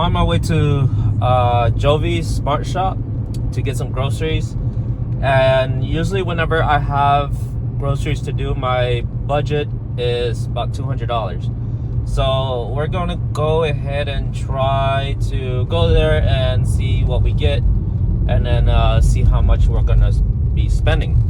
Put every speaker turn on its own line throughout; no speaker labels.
on my way to JoeV's Smart Shop to get some groceries. And usually whenever I have groceries to do, my budget is about $200. So we're going to go ahead and try to go there and see what we get, and then see how much we're going to be spending.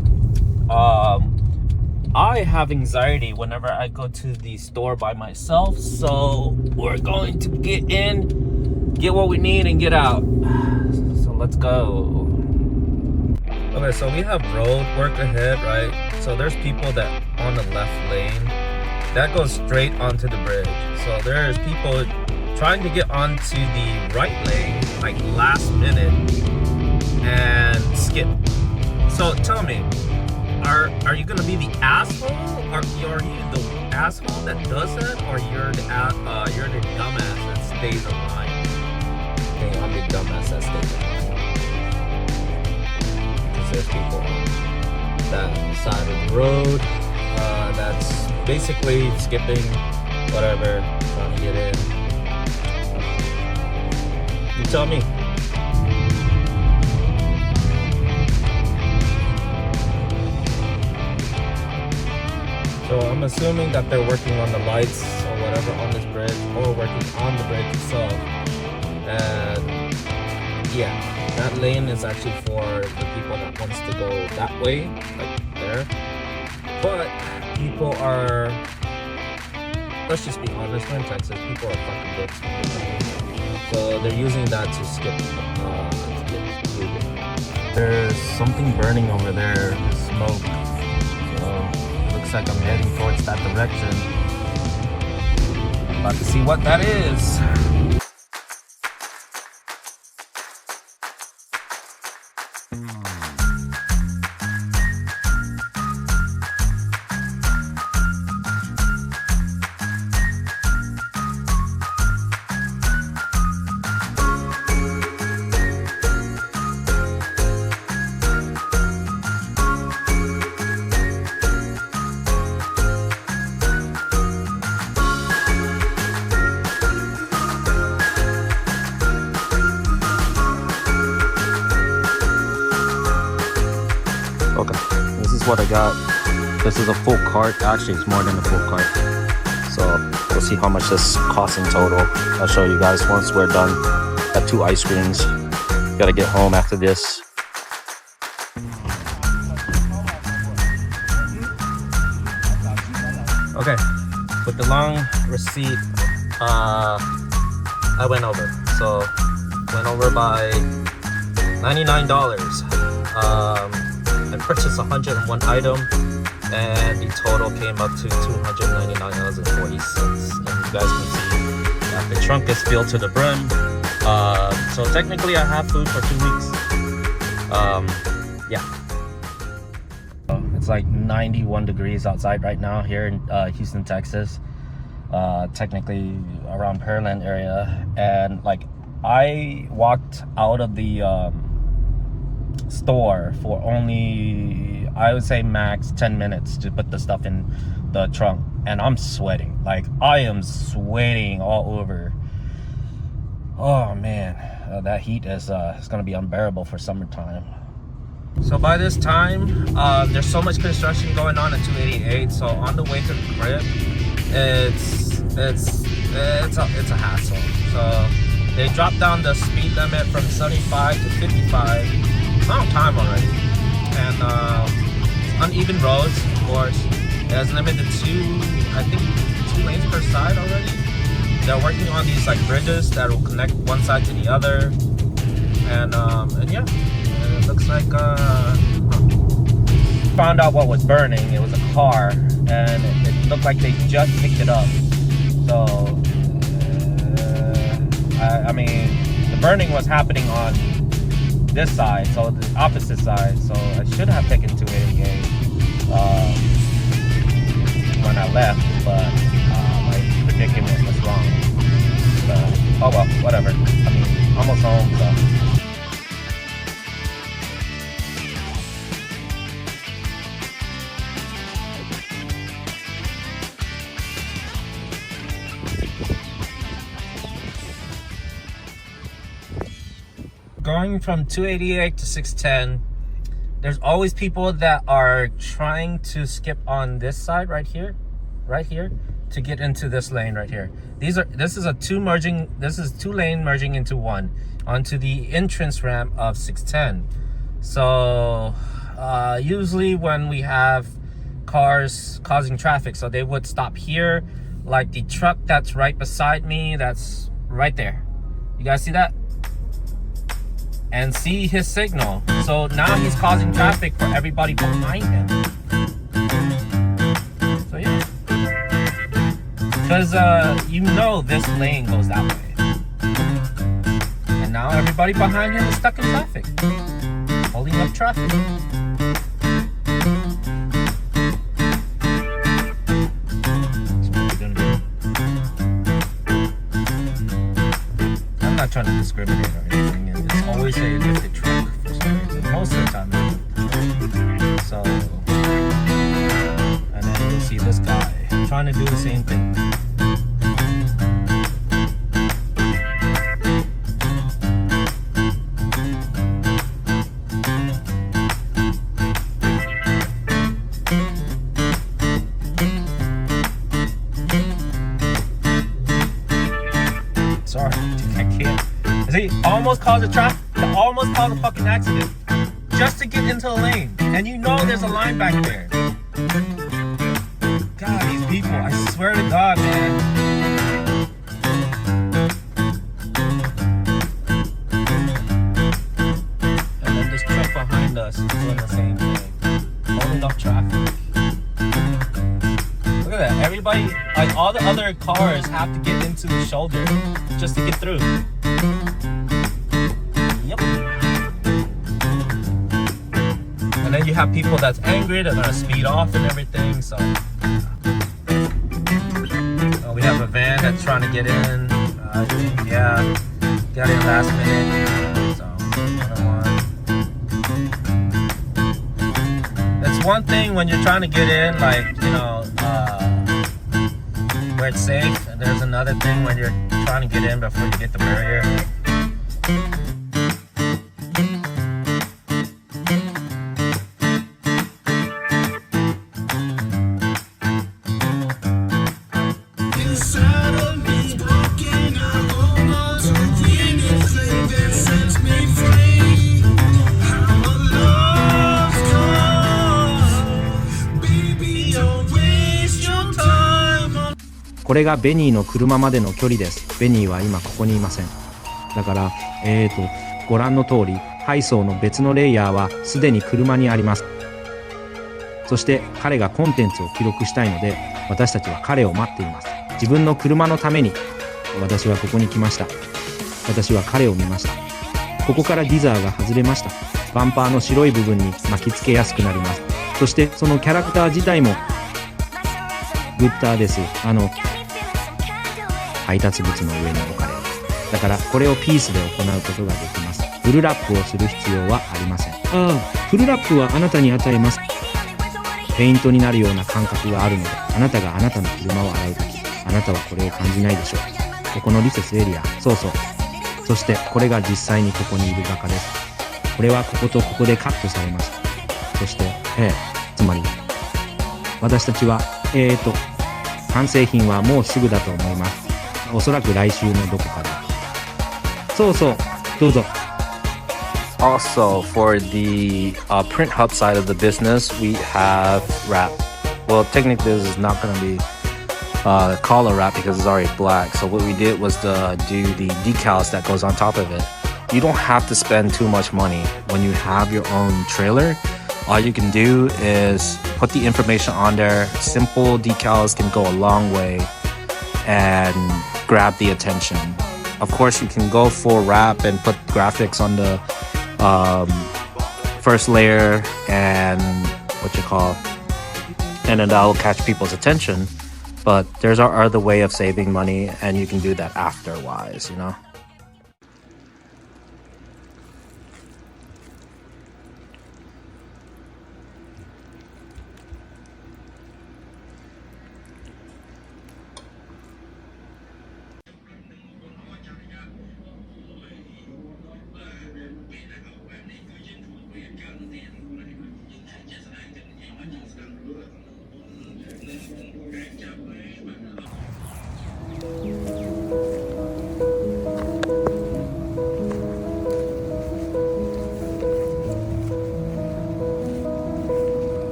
I have anxiety whenever I go to the store by myself, so we're going to get in, get what we need, and get out. So let's go. Okay, so we have road work ahead, right? So there's people that on the left lane that goes straight onto the bridge. So there's people trying to get onto the right lane like last minute and skip. So tell me, are you gonna be the asshole? Are you the asshole that does that, or you're the dumbass that stays in line? Okay, I'm the dumbass that stays in line. Because there's people on that side of the road that's basically skipping, whatever, trying to get in. You tell me. So I'm assuming that they're working on the lights or whatever on this bridge, or working on the bridge itself. And yeah, that lane is actually for the people that wants to go that way, like there. But people are, let's just be honest, we're in Texas, people are fucking dicks. So they're using that to skip moving. There's something burning over there, smoke. Looks like I'm heading towards that direction. About to see what that is. Okay, this is what I got. This is a full cart. Actually, it's more than a full cart. So we'll see how much this costs in total. I'll show you guys once we're done. Got 2 ice creams. Gotta get home after this. Okay, with the long receipt, I went over. So went over by $99. I purchased 101 item, and the total came up to $299.40. And you guys can see that the trunk is filled to the brim. So technically I have food for 2 weeks. Yeah. It's like 91 degrees outside right now here in Houston, Texas. Technically around Pearland area. And like I walked out of the store for only, I would say max 10 minutes to put the stuff in the trunk, and I'm sweating. Like I am sweating all over. Oh man, that heat is gonna be unbearable for summertime. So by this time, there's so much construction going on at 288. So on the way to the crib, it's a hassle. So they dropped down the speed limit from 75 to 55. Long time already, and uneven roads, of course. It has limited to, I think, 2 lanes per side already. They're working on these like bridges that will connect one side to the other, and yeah, it looks like found out what was burning. It was a car, and it looked like they just picked it up. So I mean, the burning was happening on this side, so the opposite side. So I should have taken 288 when I left, but my predicament was wrong. So, oh well, whatever. I mean, almost home, so. going from 288 to 610, there's always people that are trying to skip on this side right here, to get into this lane right here. This is two lane merging into one onto the entrance ramp of 610. So usually when we have cars causing traffic, so they would stop here, like the truck that's right beside me, that's right there. You guys see that? And see his signal. So now he's causing traffic for everybody behind him. So yeah. Because you know this lane goes that way. And now everybody behind him is stuck in traffic. Holding up traffic. I'm not trying to discriminate or anything, and it's always a lifted truck for some reason. Most of the time. So, and then you'll see this guy trying to do the same thing. Sorry, I can't. See, almost caused a fucking accident just to get into the lane, and you know there's a line back there. God, these people! I swear to God, man. And then this truck behind us is doing the same thing, holding up traffic. Look at that! Everybody, like all the other cars, have to get into the shoulder just to get through. Yep. And then you have people that's angry, they're gonna speed off and everything. So we have a van that's trying to get in. Yeah, got in last minute. So it's one thing when you're trying to get in, like, you know, where it's safe, and there's another thing when you're trying to get in before you get the barrier.
これがベニーの車までの距離です。ベニーは今ここにいません。だからご覧の通り配送の別のレイヤーはすでに車にあります。そして彼がコンテンツを記録したいので、私たちは彼を待っています。自分の車のために私はここに来ました。私は彼を見ました。ここからギザーが外れました。バンパーの白い部分に巻きつけやすくなります。そしてそのキャラクター自体もグッターです。配達物の上に置かれる。だからこれをピースで行うことができます。フルラップをする必要はありません。フルラップはあなたに与えます。ペイントになるような感覚があるので、あなたがあなたの車を洗うとき、あなたはこれを感じないでしょう。ここのリセスエリア、そうそう。そしてこれが実際にここにいる画家です。これはこことここでカットされました。そして、つまり私たちは完成品はもうすぐだと思います。おそらく来週のどこかで。そうそう、どうぞ。
Also, for the print hub side of the business, we have wrap. Well, technically, this is not going to be collar wrap because it's already black. So what we did was to do the decals that goes on top of it. You don't have to spend too much money when you have your own trailer. All you can do is put the information on there. Simple decals can go a long way and grab the attention. Of course, you can go for wrap and put graphics on the first layer and and then that will catch people's attention. But there's our other way of saving money, and you can do that afterwise, you know.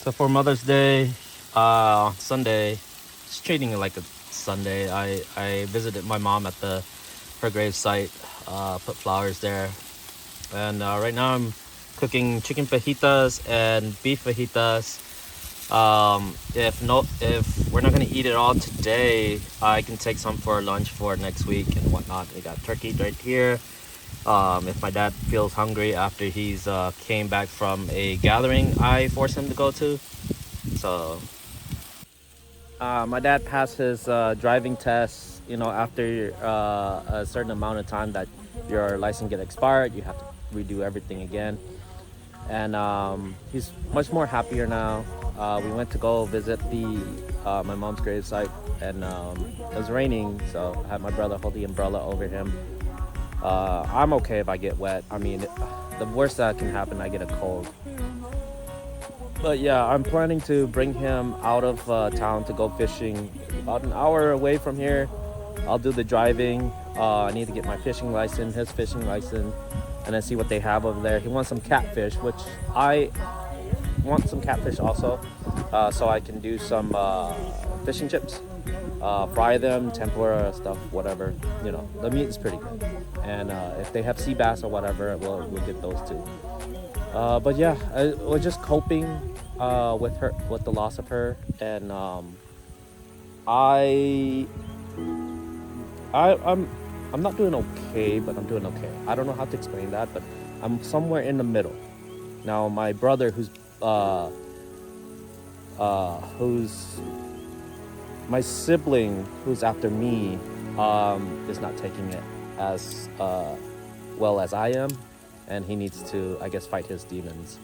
So for Mother's Day, Sunday, just treating it like a Sunday. I visited my mom at her grave site, put flowers there, and right now I'm cooking chicken fajitas and beef fajitas. If we're not gonna eat it all today, I can take some for lunch for next week and whatnot. We got turkey right here. If my dad feels hungry after he's came back from a gathering I forced him to go to. So my dad passed his driving test. You know, after a certain amount of time that your license get expired, you have to redo everything again. And he's much more happier now. We went to go visit my mom's grave site, and it was raining, so I had my brother hold the umbrella over him. I'm okay if I get wet. I mean, the worst that can happen, I get a cold. But yeah, I'm planning to bring him out of town to go fishing about an hour away from here. I'll do the driving. I need to get my fishing license, his fishing license, and then see what they have over there. He wants some catfish, which I want some catfish also, so I can do some fish and chips. Fry them, tempura stuff, whatever. You know, the meat is pretty good. And if they have sea bass or whatever, we'll get those too. But yeah, we're just coping with the loss of her, and I'm not doing okay, but I'm doing okay. I don't know how to explain that, but I'm somewhere in the middle. Now my brother, who's my sibling, who's after me, is not taking it as well as I am, and he needs to, I guess, fight his demons.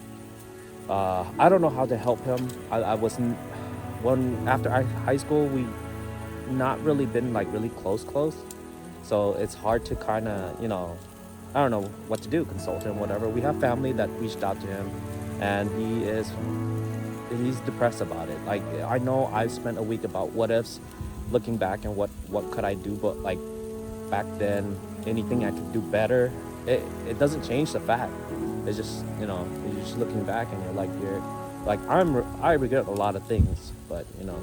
I don't know how to help him. I wasn't after high school, we not really been like really close, so it's hard to kind of, you know, I don't know what to do, consult him, whatever. We have family that reached out to him, and he's depressed about it. Like, I know I've spent a week about what ifs, looking back and what could I do, but like back then, anything I could do better, it doesn't change the fact. It's just, you know, you're just looking back and you're like I regret a lot of things, but you know,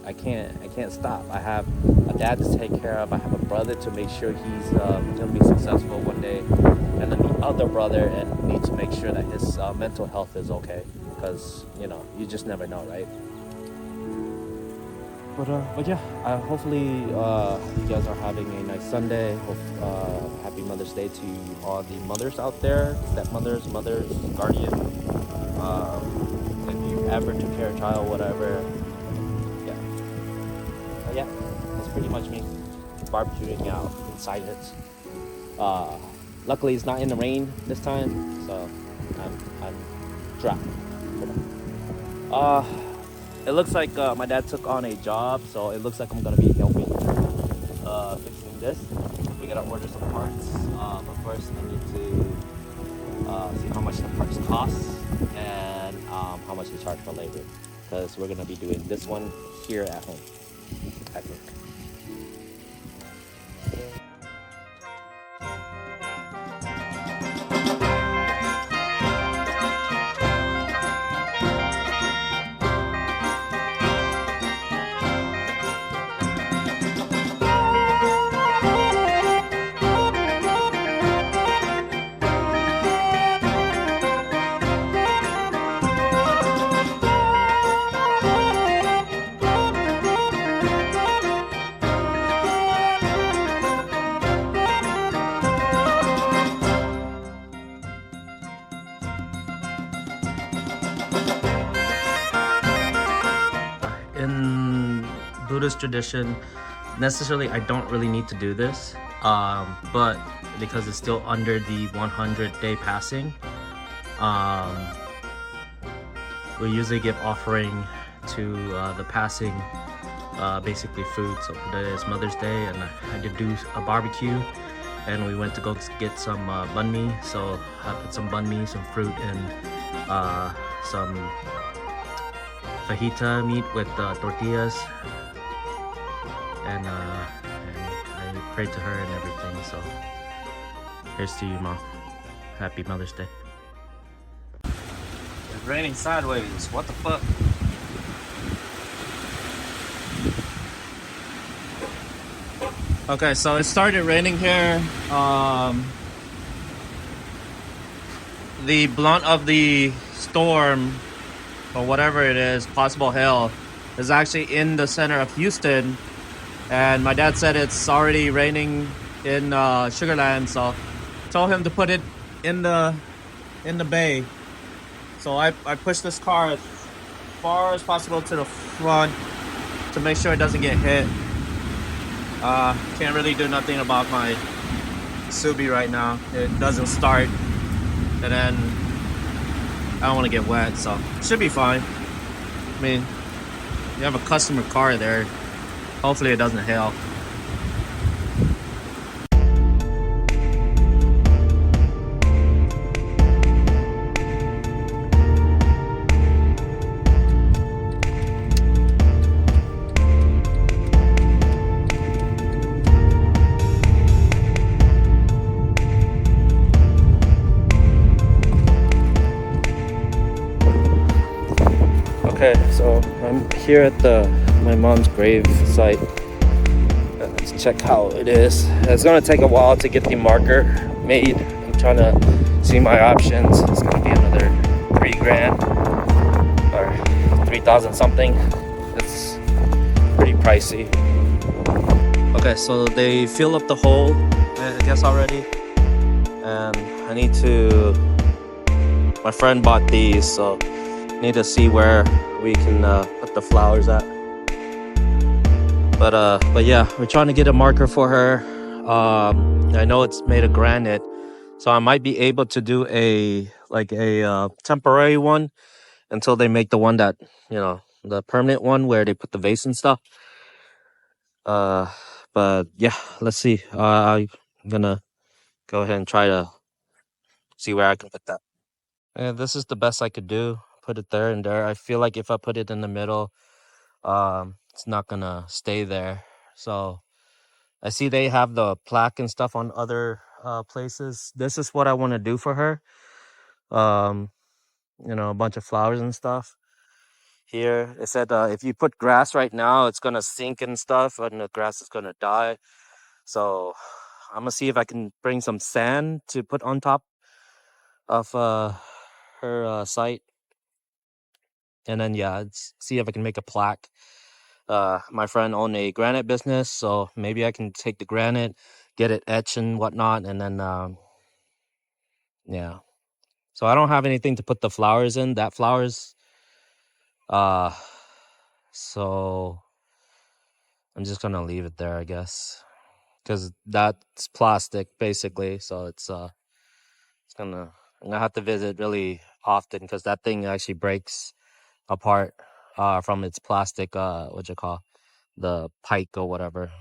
I can't stop. I have a dad to take care of. I have a brother to make sure he's gonna be successful one day, and then the other brother, and need to make sure that his mental health is okay, because you know, you just never know, right? But yeah, hopefully you guys are having a nice Sunday. Happy Mother's Day to all the mothers out there, stepmothers, mothers, guardian. If you ever took care of a child, whatever. Yeah. But yeah, that's pretty much me barbecuing out inside it. Luckily, it's not in the rain this time, so I'm dry. It looks like my dad took on a job, so it looks like I'm gonna be helping fixing this. We gotta order some parts, but first I need to see how much the parts cost and how much they charge for labor, because we're gonna be doing this one here at home, I think. In Buddhist tradition, necessarily I don't really need to do this, but because it's still under the 100-day passing, we usually give offering to the passing, basically food. So today is Mother's Day, and I did do a barbecue, and we went to go get some banh mi. So I put some banh mi, some fruit, and some fajita meat with tortillas, and I prayed to her and everything. So here's to you, Mom. Happy Mother's Day. Raining sideways. What the fuck? Okay, so it started raining here. The blunt of the storm, or whatever it is, possible hail, is actually in the center of Houston. And my dad said it's already raining in Sugarland, so told him to put it in the bay. So I pushed this car as far as possible to the front to make sure it doesn't get hit. Can't really do nothing about my Subi right now. It doesn't start, and then I don't want to get wet, so it should be fine. I mean, you have a customer car there. Hopefully it doesn't hail. Okay, so I'm here at my mom's grave site. Let's check how it is. It's gonna take a while to get the marker made. I'm trying to see my options. It's gonna be another $3,000 or 3,000 something. It's pretty pricey. Okay, so they fill up the hole, I guess, already, and I need to. My friend bought these, so need to see where we can put the flowers at. But yeah, we're trying to get a marker for her. I know it's made of granite, so I might be able to do a temporary one until they make the one that, the permanent one where they put the vase and stuff. But yeah, let's see. I'm gonna go ahead and try to see where I can put that. And this is the best I could do. Put it there and there. I feel like if I put it in the middle, it's not gonna stay there. So I see they have the plaque and stuff on other places. This is what I want to do for her. A bunch of flowers and stuff. Here it said if you put grass right now, it's gonna sink and stuff, and the grass is gonna die. So I'm gonna see if I can bring some sand to put on top of her site, and then see if I can make a plaque. My friend owned a granite business, so maybe I can take the granite, get it etched and whatnot, and then yeah. So I don't have anything to put the flowers in. That flowers. So I'm just gonna leave it there, I guess, because that's plastic basically. So I'm gonna have to visit really often because that thing actually breaks apart from its plastic. What you call the pike or whatever.